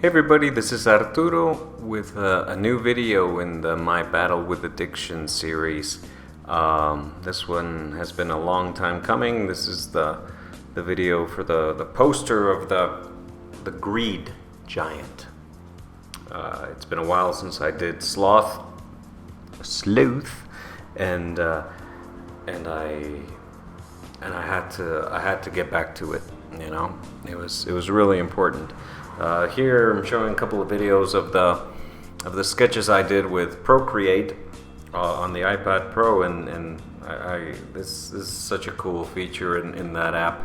Hey everybody, this is Arturo with a new video in the My Battle with Addiction series. This one has been a long time coming. This is the video for the poster of the greed giant. It's been a while since I did sleuth, and I had to get back to it. You know, it was really important. Here I'm showing a couple of videos of the sketches I did with Procreate on the iPad Pro, and this is such a cool feature in that app.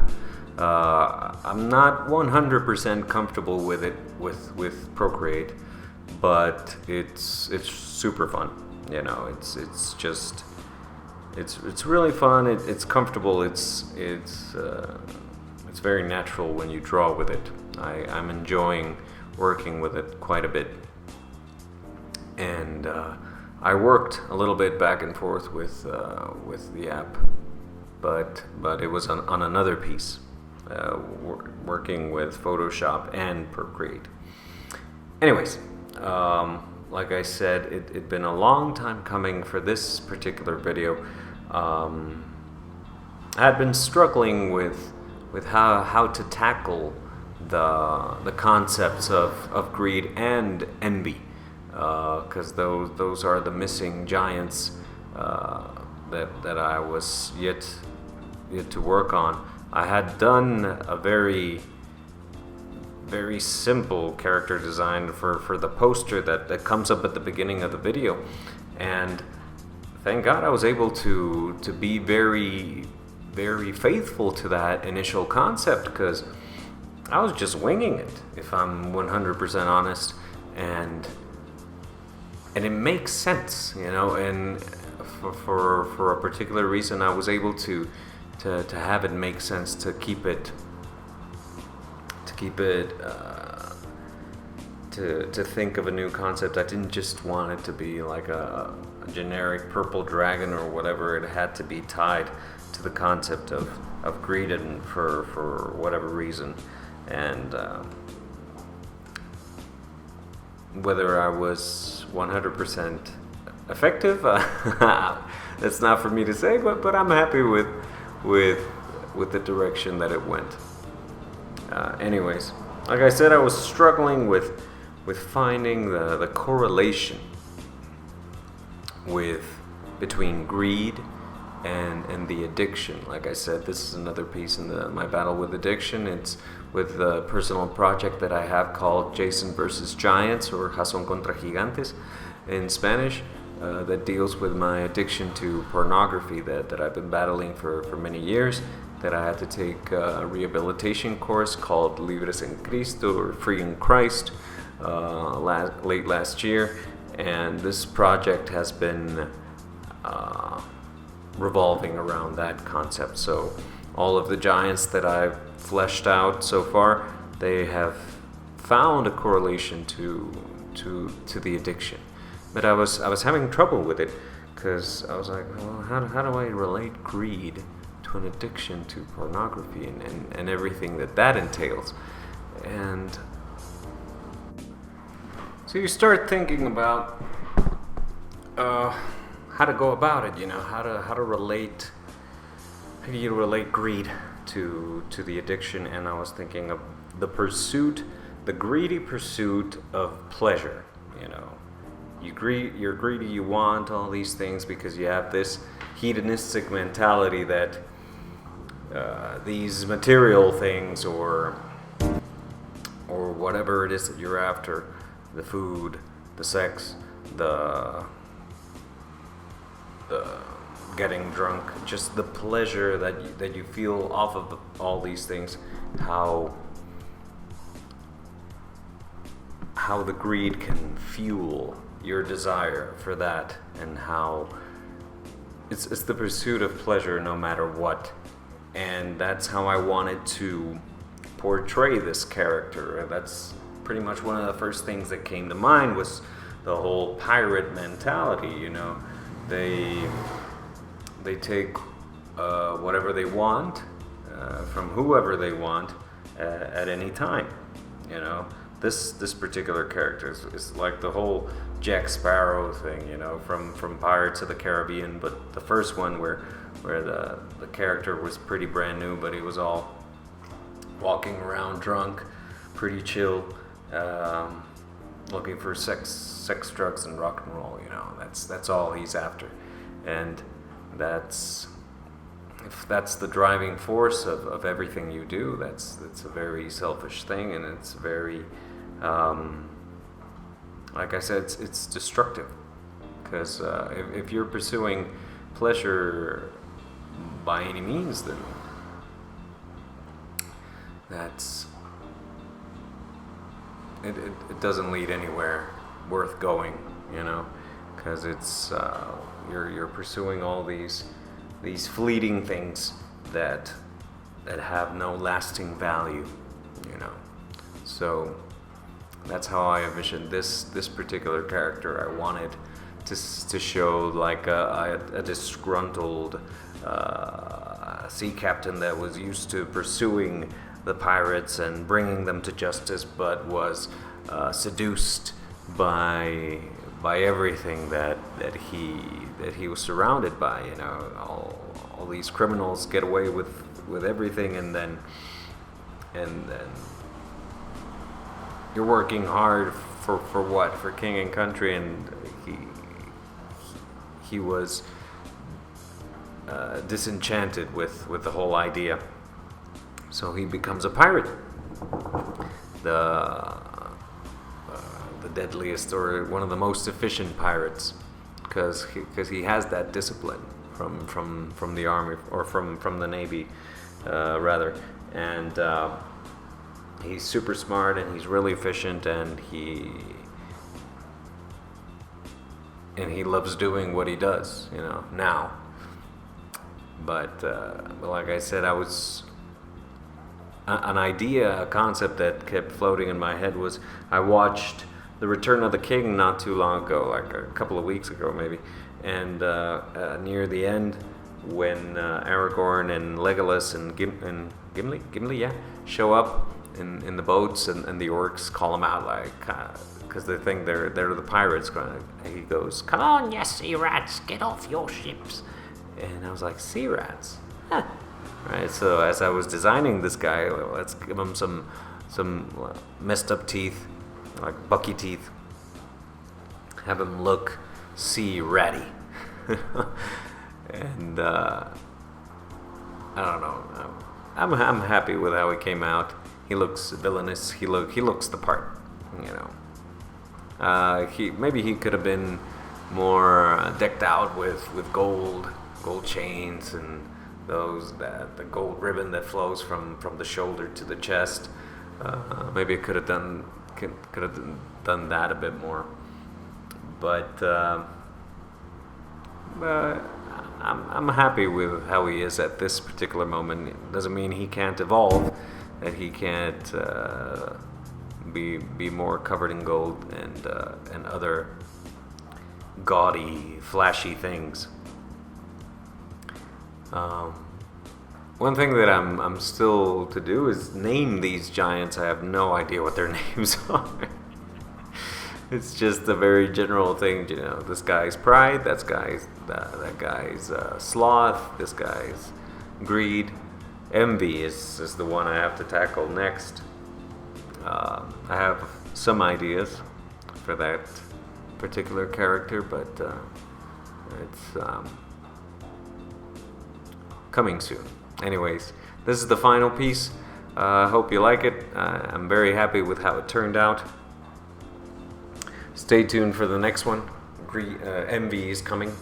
I'm not 100% comfortable with it with Procreate, but it's super fun. You know, it's really fun. It's comfortable. It's very natural when you draw with it. I'm enjoying working with it quite a bit, and I worked a little bit back and forth with the app, but it was on another piece, working with Photoshop and Procreate. Anyways, like I said, it'd been a long time coming for this particular video. I had been struggling with how to tackle the concepts of greed and envy, because those are the missing giants that I was yet to work on. I had done a very simple character design for the poster that comes up at the beginning of the video, and thank God I was able to be very faithful to that initial concept, because I was just winging it, if I'm 100% honest, and it makes sense, you know, and for a particular reason I was able to have it make sense, to keep it to think of a new concept. I didn't just want it to be like a generic purple dragon or whatever. It had to be tied to the concept of greed, and for whatever reason. And whether I was 100% effective, that's not for me to say, but I'm happy with the direction that it went. Anyways, like I said, I was struggling with finding the correlation between greed and the addiction. Like I said, this is another piece in my battle with addiction. It's with the personal project that I have called Jason versus Giants, or Jason contra Gigantes in Spanish, that deals with my addiction to pornography that I've been battling for many years, that I had to take a rehabilitation course called Libres in Cristo, or Free in Christ, late last year. And this project has been revolving around that concept. So all of the giants that I've fleshed out so far, they have found a correlation to the addiction. But I was having trouble with it, because I was like, well, how do I relate greed to an addiction to pornography and everything that entails? And so you start thinking about how to go about it, you know, how to relate. How do you relate greed to the addiction? And I was thinking of the greedy pursuit of pleasure. You know, you're greedy, you want all these things because you have this hedonistic mentality that these material things or whatever it is that you're after, the food, the sex, the getting drunk, just the pleasure that you feel off of all these things, how the greed can fuel your desire for that, and how it's the pursuit of pleasure no matter what. And that's how I wanted to portray this character. And that's pretty much one of the first things that came to mind, was the whole pirate mentality. You know, they take whatever they want from whoever they want at any time. You know, this particular character is like the whole Jack Sparrow thing, from Pirates of the Caribbean. But the first one where the character was pretty brand new, but he was all walking around drunk, pretty chill, looking for sex, drugs, and rock and roll. That's all he's after, and if that's the driving force of everything you do, that's a very selfish thing, and it's very, like I said, it's destructive. Because if you're pursuing pleasure by any means, then it doesn't lead anywhere worth going, because it's you're pursuing all these fleeting things that have no lasting value, So that's how I envisioned this particular character. I wanted to show like a disgruntled sea captain that was used to pursuing the pirates and bringing them to justice, but was seduced by everything that he was surrounded by. All these criminals get away with everything, and then you're working hard for what? For king and country, and he was disenchanted with the whole idea. So he becomes a pirate, the deadliest or one of the most efficient pirates, because he has that discipline from the army, or from the navy, rather, and he's super smart, and he's really efficient, and he loves doing what he does, now. But like I said, a concept that kept floating in my head was, I watched The Return of the King not too long ago, like a couple of weeks ago maybe, and near the end, when Aragorn and Legolas and Gimli, show up in the boats, and the orcs call them out, like, because they think they're the pirates. He goes, "Come on, you sea rats, get off your ships." And I was like, sea rats? Huh. Right, so as I was designing this guy, let's give him some messed up teeth, like bucky teeth. Have him look sea ratty. And I don't know. I'm happy with how he came out. He looks villainous. He looks the part. Maybe he could have been more decked out with gold chains, and the gold ribbon that flows from the shoulder to the chest. Maybe it could have done that a bit more. But I'm happy with how he is at this particular moment. It doesn't mean he can't evolve, that he can't be more covered in gold and other gaudy, flashy things. One thing that I'm still to do is name these giants. I have no idea what their names are. It's just a very general thing, This guy's pride. That guy's sloth. This guy's greed. Envy is the one I have to tackle next. I have some ideas for that particular character, but it's coming soon. Anyways, this is the final piece. I hope you like it. I'm very happy with how it turned out. Stay tuned for the next one. Envy is coming.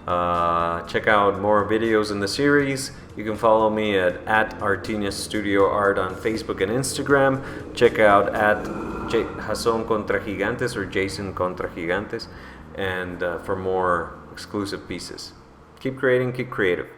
Check out more videos in the series. You can follow me at Artinius Studio Art on Facebook and Instagram. Check out at Jason Contra Gigantes or Jason Contra Gigantes, and for more exclusive pieces. Keep creating, keep creative.